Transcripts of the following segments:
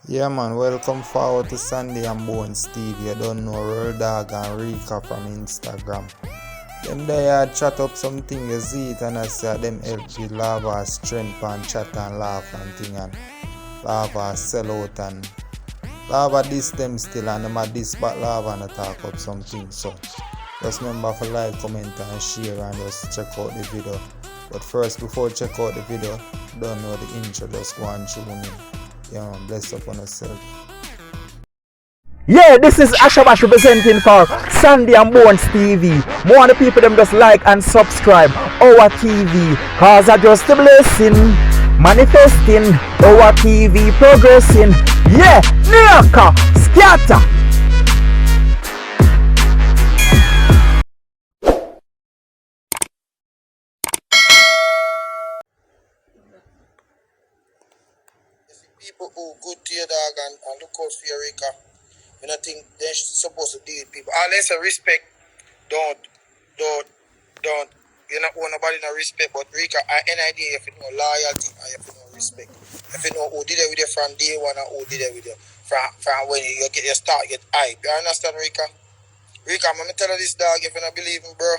Yeah man, welcome forward to Sandy and Bonez TV. You don't know real Dawg and Rika from Instagram. Them they chat up something, you see it and I say them help with lava strength and chat and laugh and thing and lava sellout and lava this them still and them a this but lava and talk up something. So just remember to like, comment and share and just check out the video. But first, before check out the video, don't know the intro, just go and tune in. Yeah man, bless up on yourself. Yeah, this is Ashabash representing for Sandy and Bonez TV. More of the people them just like and subscribe our TV. Cause I just a blessing, manifesting our TV progressing. Yeah, Naka, scatter. People who good to your dog and look out for your Rika. I don't think they're supposed to deal with people. Unless I respect, don't. You not want nobody no respect, but Rika, any idea if you know loyalty and if you know respect. If you know who did it with you from day one and who did it with you from when you get your start get hype. You understand, Rika? Rika, I'm gonna tell you this dog, if you don't believe me, bro.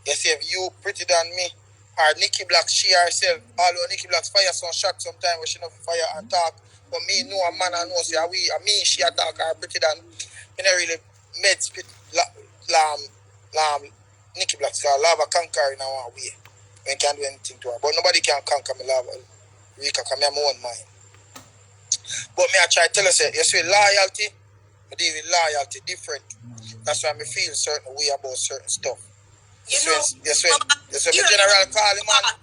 You see, if you pretty than me, or Nikki Black, she herself, although Nikki Black's fire some shot sometimes when she not fire and talk, but me know a man I know say we me she attack her pretty than me not really med spit Nikki Black, so lava conquer in our way. We can't do anything to her. But nobody can conquer me lava. Rika, come here, my own mind. But me I try to tell her, say, you see loyalty, I deal with loyalty different. That's why I feel certain way about certain stuff. Yes, when general call him man.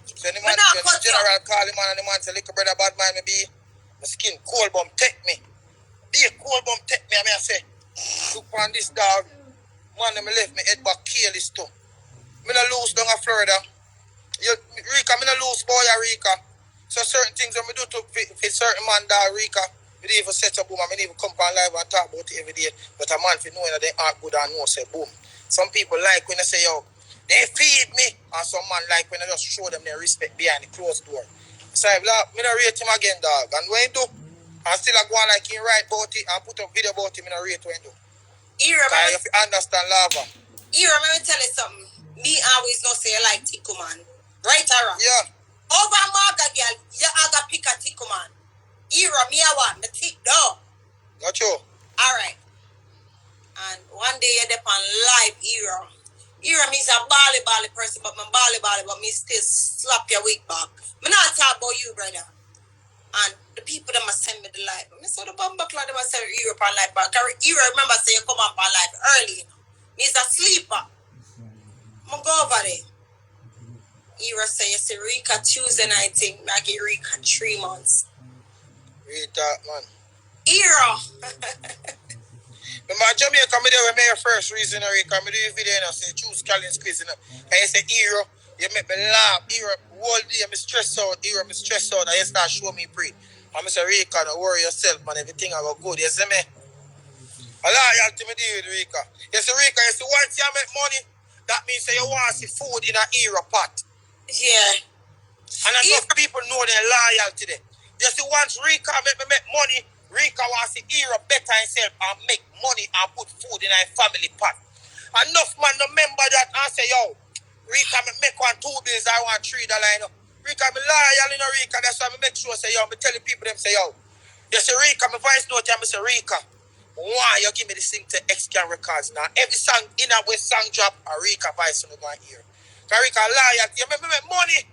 So the man, when general call him man and the man say, little brother bad man me be, my skin cold bum take me. Be a cold bum take me, and I say, look on this dog, man me left me head back careless too. Me no lose down in Florida. Rika, me no lose boy Rika. So certain things when me do to fit certain man dog Rika, me even set up boom, I me even come on live and talk about it every day. But a man fi knowing that they act good and know say boom. Some people like when I say, yo, they feed me. And some man like when I just show them their respect behind the closed door. So I'm like, me not rate him again, dog. And when he do, I still go on like he write about it and put up video about him, me not rate when he do. You remember? If you understand lava. You remember tell you something? Me always gonna say I like Tico man. Right or wrong? Yeah. Over Marga girl, you aga pick a Tico man. Ira, me I want the tick dog. Not you. Alright. And one day you're there on live Ira. Ira means a bally person, but me bally, but me still slap your wig back. Me not talk about you, brother. And the people that must send me the live. Me saw the bumper club that must send Ira on live back. Ira remember say you come up on live early. Me's a sleeper. Me go over there. Ira say you see Rika Tuesday night thing. I get Rika 3 months. Read that man. Ira. Remember Jamaica, me there with my first reason, Rika. Me do a video and I say, choose Collins quiz. And you say, Hero, you make me laugh. Hero, all day, me stress out. Hero, me stress out. And you start showing me pre. And I say, Rika, don't worry yourself, man. Everything I go good. You see me? A loyalty me deal with Rika. You see, Rika, you see, once you make money, that means that you want to see food in a Hero pot. Yeah. And enough people know their loyalty there. You see, once Rika make me make money, Rika wants to hear better himself and make money and put food in a family pot. Enough man remember that and say, yo, Rika make one 2 bills, I want $3. Rika, me loyal in Rika, that's why I make sure say, yo, me tell the people them say, yo, you say Rika, my voice note, I say, Rika, why you give me this thing to X-Can Records now? Every song in a West song drop, a Rika voice on the go and hear. Because Rika loyal, you make me make money.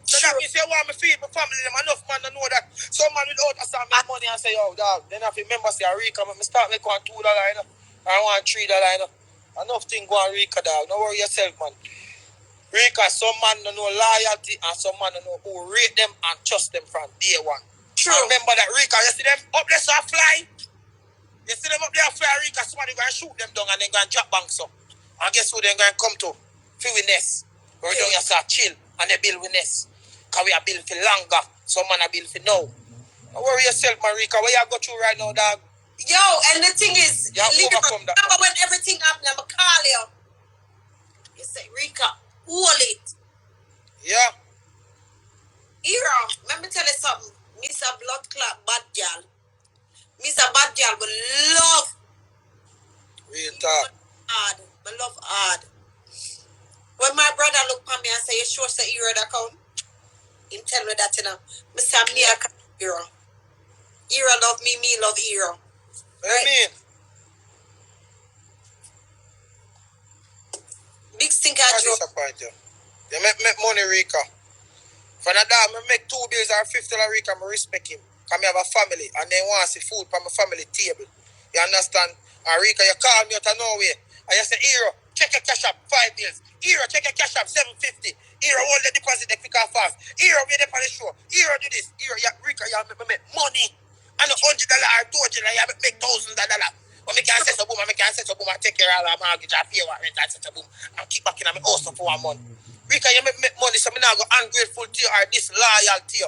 So that means you want me feed my family, them enough man to know that some man without us make money and say, yo, dog, then if you remember say Rika, me start make one $2, I want $3, enough thing go on Rika, dog. Don't worry yourself, man. Rika, some man don't know loyalty and some man don't know who rate them and trust them from day one. True. And remember that Rika, you see them up there so fly? You see them up there fly, Rika, somebody going to shoot them down and then go and drop banks up. And guess who they going to come to? Feel with nest. Where down you start chill and they build with nest. Because we are built for longer. Some man are built for now. Don't worry yourself, Marika. What you go through right now, dog? Yo, and the thing is, remember when everything happened, I'm going to call you. You say, Rika, hold it. Yeah. Ira, let me tell you something. Miss a blood clot bad girl. love. Real talk. Hard. I love hard. When my brother look at me and say, you sure say Era that come? Him tell me that, you know. I say, me a Era. Era love me, me love Era. What I mean? Big stinker I joke. disappoint you. You make money, Rika. For that, I make 2 bills or $50 Rika, I respect him. Because I have a family and they want to see food from my family table. You understand? And Rika, you call me out of nowhere. And you say, Hero, check your cash up, 5 bills. Hero, check your cash up, 750. Hero, hold the deposit, they pick off fast. Hero, we there for the show. Hero, do this. Hero, Rika, you make money. And $100 or $200, you make $1,000. But I can set a boom, I can set a boom, I take care of all my mortgage, I pay what rent, I set a boom. And keep back in my house for 1 month. Rika, you make money, so I'm not go ungrateful to you or disloyal to you.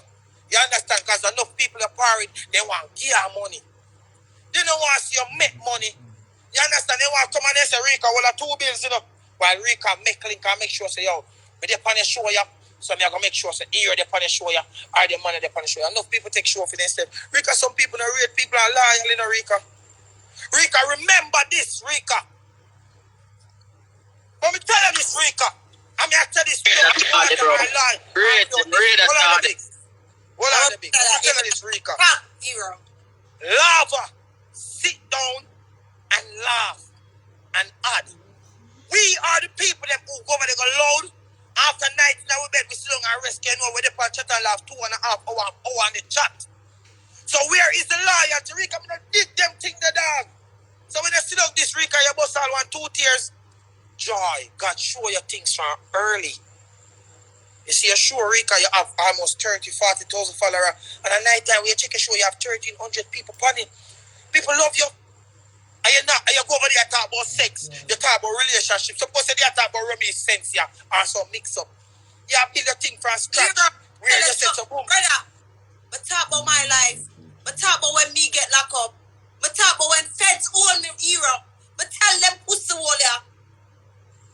You understand? Because enough people are parried, they want to give you money. They don't want to see you make money. You understand? They want to come and they say, Rika, well, 2 bills, you know. While Rika make link and make sure, say, yo, but they pan show you. So I'm going to make sure, say, here they pan show you, or the money they pan show you. Enough people take show for themselves. Rika, some people don't rate people are loyal, you know, Rika. Rika, remember this, Rika. Let me tell you this, Rika. I'm going to tell this. Read Hold on the big. Let me tell you this, Rika. Hero. Lava, sit down and laugh and add. We are the people that who go over there go loud. After night, now we bed, we sit down and rest, you know, where they pan chat and laugh 2.5 hours on the chat. So where is the loyalty, Rika? I'm going to dig them thing the dog. So when you sit down this, Rika, you bust all 1, 2 tears. Joy, God show you things from early. You see, you're sure, Rika, you have almost 30,000, 40,000 followers. And at night time, when you check your show, you have 1,300 people on it. People love you. And you go over there and talk about sex. You talk about relationships. Suppose they talk about reminiscence or some mix up. You have build your thing from scratch. Where you set up boom. Brother, but talk about my life. But talk about when me get locked up. But talk about when feds own me, Hero. But tell them pussy all ya.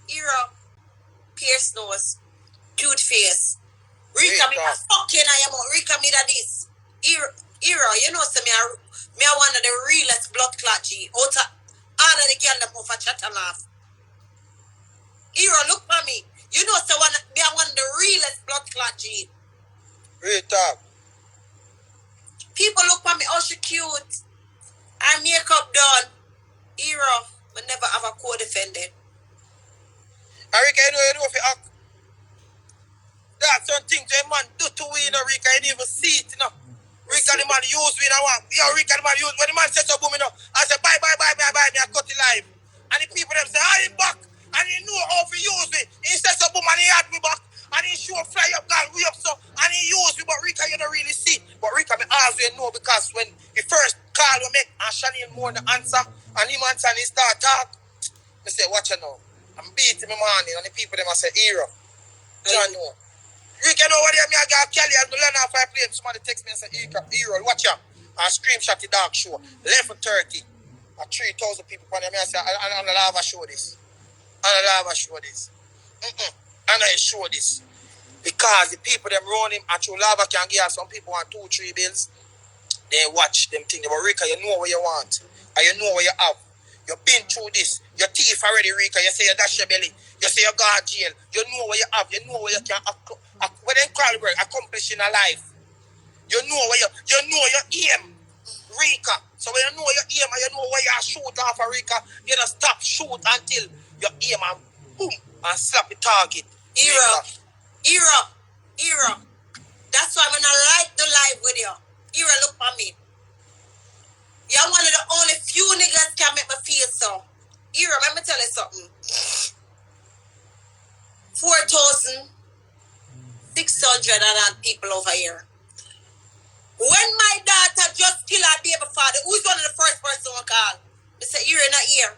Hero. Pierce nose. Cute face. Rika, me a fucking I am out. Rika, me that this. Hero, you know, so me a one of the realest blood clot G. Out of all of the girl that move for chat and laugh. Hero, look for me. You know, so me a one of the realest blood clot G. Real talk. People look for me, oh she cute. Her makeup done. Hero, but never have a co-defendant. Rika, you know if you act. That's something the man do to we, you know, Rika, you didn't even see it, you know. Rika, the man use we, you know, Rika, the man use, when the man says to boom, you know, I say, bye, me, I cut the live. And the people, them say, he back, and he know how to use me. He says to boom, and he had me back, and he show fly up, girl, we up so, and he use me, but Rika, you don't really see. But Rika, me always know, because when he first call we make, and Shani more the answer, and him answer, and he start talk, I say, watch you now. I'm beating my morning, and the people, them, I say, Hero. John, know. Rika, know what I mean? I got Kelly and learn off I play. Somebody text me and say, Hero, watch out. And screenshot the dark show. 11:30. 3,000 people on there. I say, I'm going to show this. I'm going to show this. I'm going to show this. Because the people them run him and through lava can give some people want 2, 3 bills. They watch them thing. But Rika, you know what you want. And you know what you have. You've been through this. Your teeth already, Rika. You say you dash your belly. You say you go to jail. You know what you have. You know what you can when they call accomplish in a life. You know what you know your aim, Rika. So when you know your aim and you know where you shoot off a Rika, you don't stop shoot until your aim and boom and slap the target. Hero. That's why when I like the live with you. Hero, look for me. You're one of the only few niggas can make me feel so. Hero, let me tell you something. 4,600 people over here. When my daughter just killed her baby father, who's one of the first person I call? I say, Hero in the ear.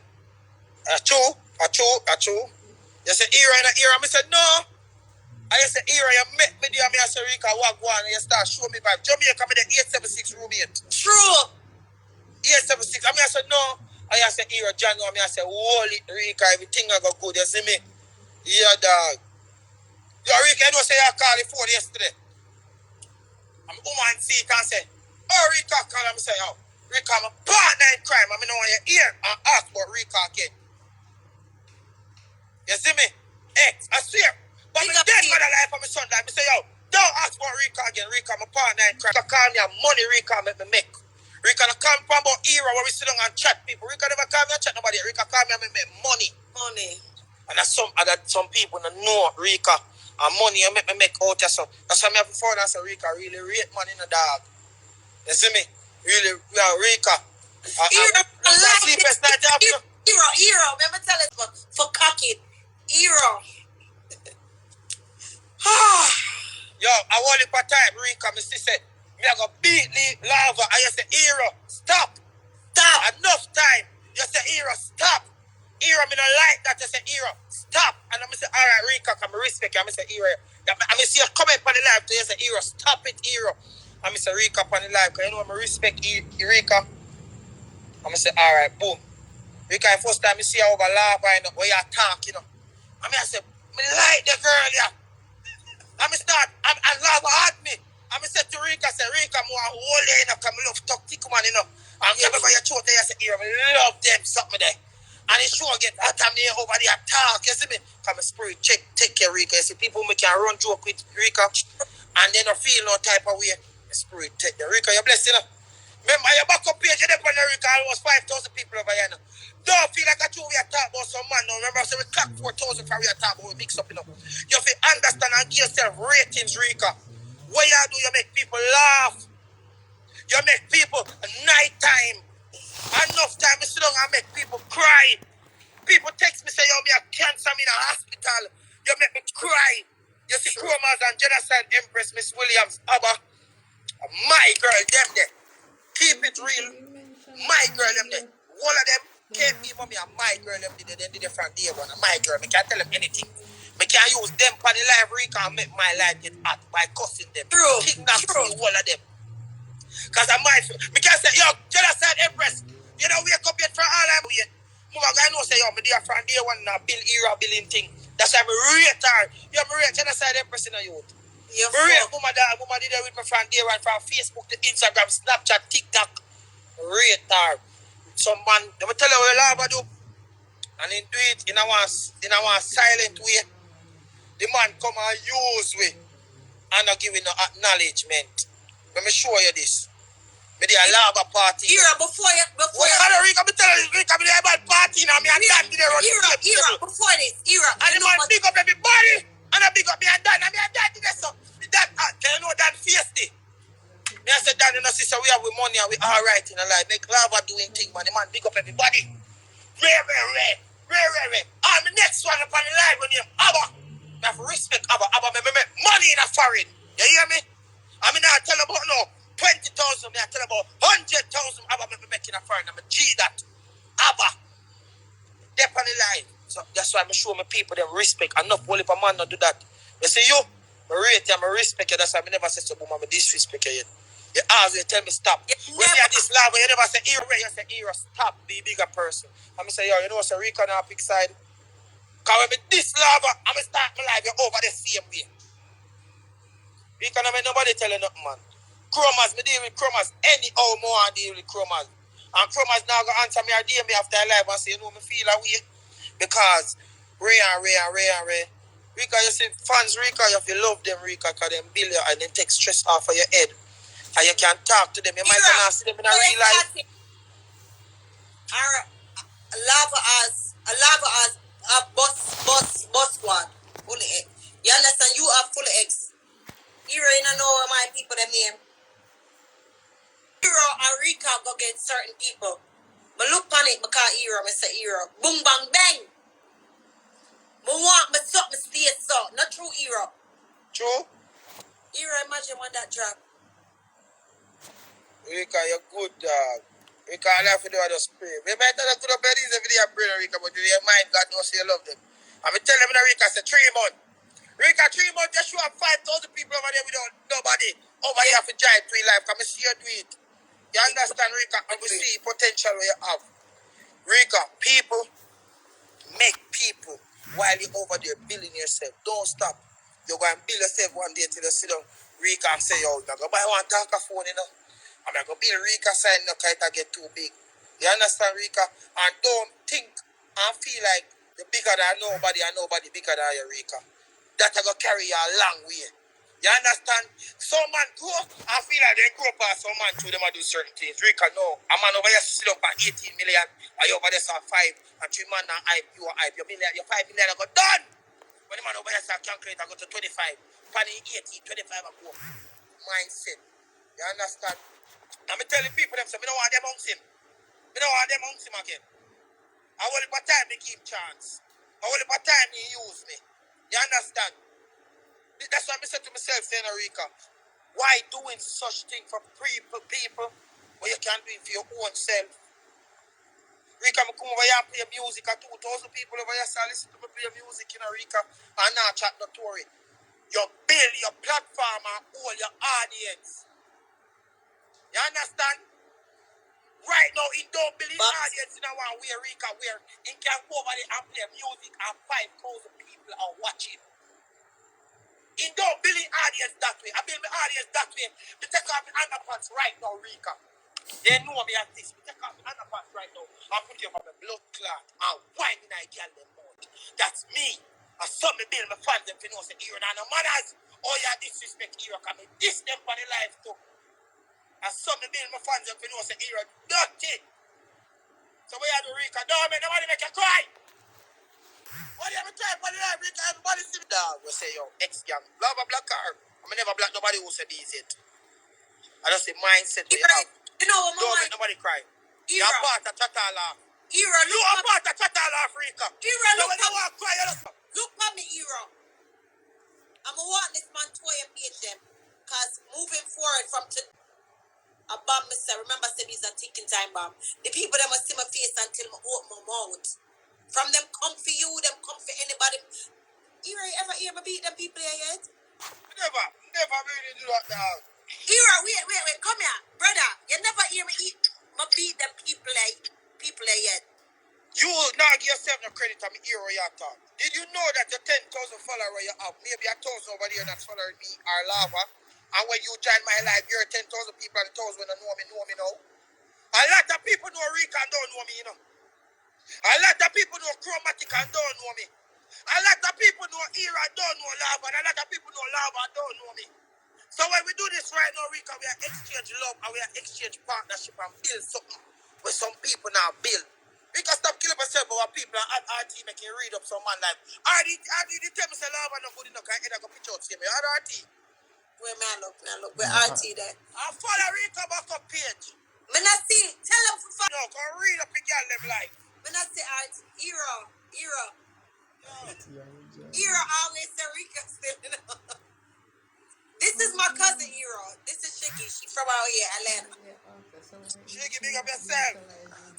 True. You say, Hero in the ear. I said, no. I said, Hero, you met me there. I said, Rika, walk one. And you start showing me vibe. Jamaica, me the 876 roommate. True. 876. I said, no. I said, Hero, John, I said, holy Rika, everything I go good. You see me? Yeah, dog. Yo, Rika, you know say I called the phone yesterday. I'm woman see it and say, oh, Rika, call him. Say, oh, Rika, Rika, I'm a partner in crime. I mean, I want you hear and ask about Rika again. You see me? I swear. But I'm dead for the life of my son. I say, yo, don't ask about Rika again. Rika, I'm a partner in crime. Rika call me a money Rika make me make. Rika don't come from about era where we sit down and chat people. Rika never call me and chat nobody. Rika call me and make money. And that's some people that know Rika and money you make me make out of so. That's why I have to phone and say Rika really rate money in the dog. You see me? Really, Rika. Hero. Remember tell us for cocky. Hero. Yo, I want it for time, Rika. Me say, me I go beat lava. I just say, hero, stop. Enough time. You say, hero, stop. Hero, me don't like that. You say, hero, stop. And I'm say, all right, Rika, come respect you. I'm say, hero. I see you comment on the live to you say, hero, stop it, hero. I'm say, Rika on the live, because you know I respect Rika. I'm say, all right, boom. Rika, the first time I see you over lava, you know, where you talk, you know. I say, me like the girl, yeah. I lava at me. I say to Rika, say, Rika, more whole you know, because I love talk tick man, you know. And everybody you throw there, I say, here, I love them, something there. And it sure get hot on me over there, talk, you see me? Because my spirit take care of Rika. You see, people me can run joke with Rika, and they don't feel no type of way. My spirit take the Rika, you're blessed, you know. Remember, your backup page, you're there on the Rika, almost 5,000 people over here now. Don't feel like I told we are talking about some man now. Remember, I said we clock 4,000 for we are talking about, we mix up, you know. You have to understand and give yourself ratings, Rika. What you do, you make people laugh. You make people nighttime. Enough time, you sit down and make people cry. People text me, say, yo, me have cancer, I'm in a hospital. You make me cry. You see, Chromas and Genocide Empress, Miss Williams, Abba. My girl, them there. Keep it real. My girl, them there. All of them can't be for me and my girl, them did it from day one. And my girl, I can't tell them anything. I can't use them for the live Rika and make my life get hot by cussing them. True. Kidnap all of them. Because I might, I can't say, yo, Genocide Empress, you know, wake up yet for all I'm here. I know say, yo, me there from day one now, Bill era billing thing. That's why I rate her. Yo, I rate Genocide Empress in a youth. I rate woman did it with me from day one, from Facebook to Instagram, Snapchat, TikTok. Rate her. Some man, let me tell you what the lava do. And he do it in a one silent way. The man come and use we and not giving no acknowledgement. Let me show you this. Me the lava party. Era before you. Well, Rika, me tell you, Rika, me the about party now. Me and Dan did the run. Era before this. Era. And the man big up everybody. And I big up me and Dan. And me and Dan did this so. That, can you know Dan feisty? Me I said, Dan, you know, sister, we have with money and we all right in a life. Make lava doing thing, man. The man big up everybody. Rare. And the next one upon the live when you Abba. I have respect Abba. Abba, me make money in a foreign. You hear me? I mean, I tell about no 20,000. I tell about 100,000. Abba, me making a foreign. I'm a G that. Abba. They're on the live. So that's why I show my people them respect. Enough only if a man not do that. You see you? I rate you, I respect you. That's why I never say so, boom, I'm disrespect you yet. You always tell me stop. When you have this lava, you never say hero. You say hero, stop, be a bigger person. I'm say, yo, you know what's a Rika on our big side? Because when this lava, I'm start my life, you're over the same way. Rika, I mean, nobody tell you nothing, man. Chromas, me deal with Chromas. Anyhow more I deal with Chromas. And Chromas now go answer me or DM me after live and say, you know, me feel away. Because Ray. Rika, you see, fans Rika, you have to love them, Rika, because them build you and then take stress off of your head. And you can talk to them. You might not see them in a real life. A lava as a boss squad. Full of X. You understand? You are full of X. Hero, you don't know my people them name. Hero and Rika go get certain people. But look on it because Hero, I say Hero. Boom bang bang. I want my suck, my stay so. Not true, Hero. True? Hero, imagine when that drop. Rika, you're good, dog. Rika, all I have to do is just pray. We might not have to do better every day pray, Rika, but your mind, God knows you love them. I'm tell them, Rika, say 3 months. Rika, 3 months, just show up 5,000 people over there without nobody. Over here for giant to your life. Come and see you do it. You understand, Rika? And we see potential where you have. Rika, people make people. While you're over there building yourself, don't stop. You're going to build yourself one day till you sit down, Rika, and say, yo, you're going to buy one talker phone, you know. I'm going to build Rika sign no kite to get too big. You understand, Rika? And don't think and feel like you're bigger than nobody and nobody bigger than you, Rika. That's going to carry you a long way. You understand? Some man grow and feel like they grow past some man through them and do certain things. Rika, no. A man over here sit up at 18 million and you over there saw 5 and 3 man now hype, you are hype. Your 5 million I go done. When the man over here saw calculate I go to 25. Panny 18, 25 I go. Mindset. You understand? I'm telling people them so I don't want them amongst him. I don't want them amongst him again. I want the time they give chance. I want the time he use me. You understand? That's why I said to myself, saying, Rika, why doing such thing for people when you can't do it for your own self? Rika, I come over here and play music and 2,000 people over here listen to me play music, you know, Rika, and now chat the story. You build your platform and all your audience. You understand? Right now, he don't believe audience in a one way, Rika, where he can go over there and play music and 5,000 people are watching. He don't believe audience that way. I build my audience that way. We take off the underpants right now, Rika. They know me as this. We take off the underpants right now and put you on my blood clot and wine in I get them out. That's me. I saw me build my fans them for know say hero and no manners. Oh yeah, disrespect hero can me this them for the life too. I saw me build my fans them for know say hero dirty. So where you do, Rika? Don't make nobody make you cry. What do you have to try for the life, Rika? Everybody see me. Dog, we say, yo, ex-gang, blah, blah, blah, car. I never black nobody who say these it. I just say mindset where you have. You know what, don't make nobody cry. You're a part of Chatala. You are part of Chatala, Rika. So when you want to cry, you just... Look at me, Hero. I'm going to want this man to page them. Because moving forward from a bomb, Mr. Remember, I said he's a ticking time bomb. The people that must see my face until I open my mouth. From them come for you, them come for anybody. You ever hear me beat them people here yet? Never really do that now. Hero, wait, come here. Brother, you never hear me beat them people here yet. You will not give yourself no credit to me, hero, you talk. Did you know that the 10,000 followers you have, maybe 1,000 over there that's following me are lava? And when you join my life, you're 10,000 people and 1,000 when know me now. A lot of people know Rika and don't know me, you know. A lot of people know Chromatic and don't know me. A lot of people know Era and don't know Lava. And a lot of people know Lava and don't know me. So when we do this right now, Rika, we are exchange love and we are exchange partnership and build something where some people now build. We can stop killing myself over people and RT making read up some man like RT tell me say Lava not good enough, I either go pitch out to me. RT. Where man look, where RT there? I follow Rika back up page. Man, I see, tell them for fun. No, go read up the girl them life. When I say art, Era always say Rika still. This is my cousin Era. This is Shiki. She from out here, Atlanta. Shiki, big up yourself.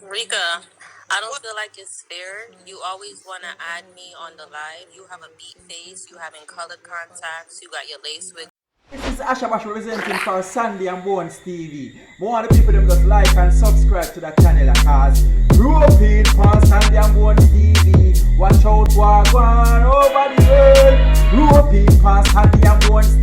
Rika, I don't feel like it's fair. You always want to add me on the live. You have a beat face. You having colored contacts. You got your lace wig. This is Ashabash representing for Sandy and Bonez TV. More of the people them just like and subscribe to the channel because European for Sandy and Bonez TV. Watch out, walk on over the world. European for Sandy and Bonez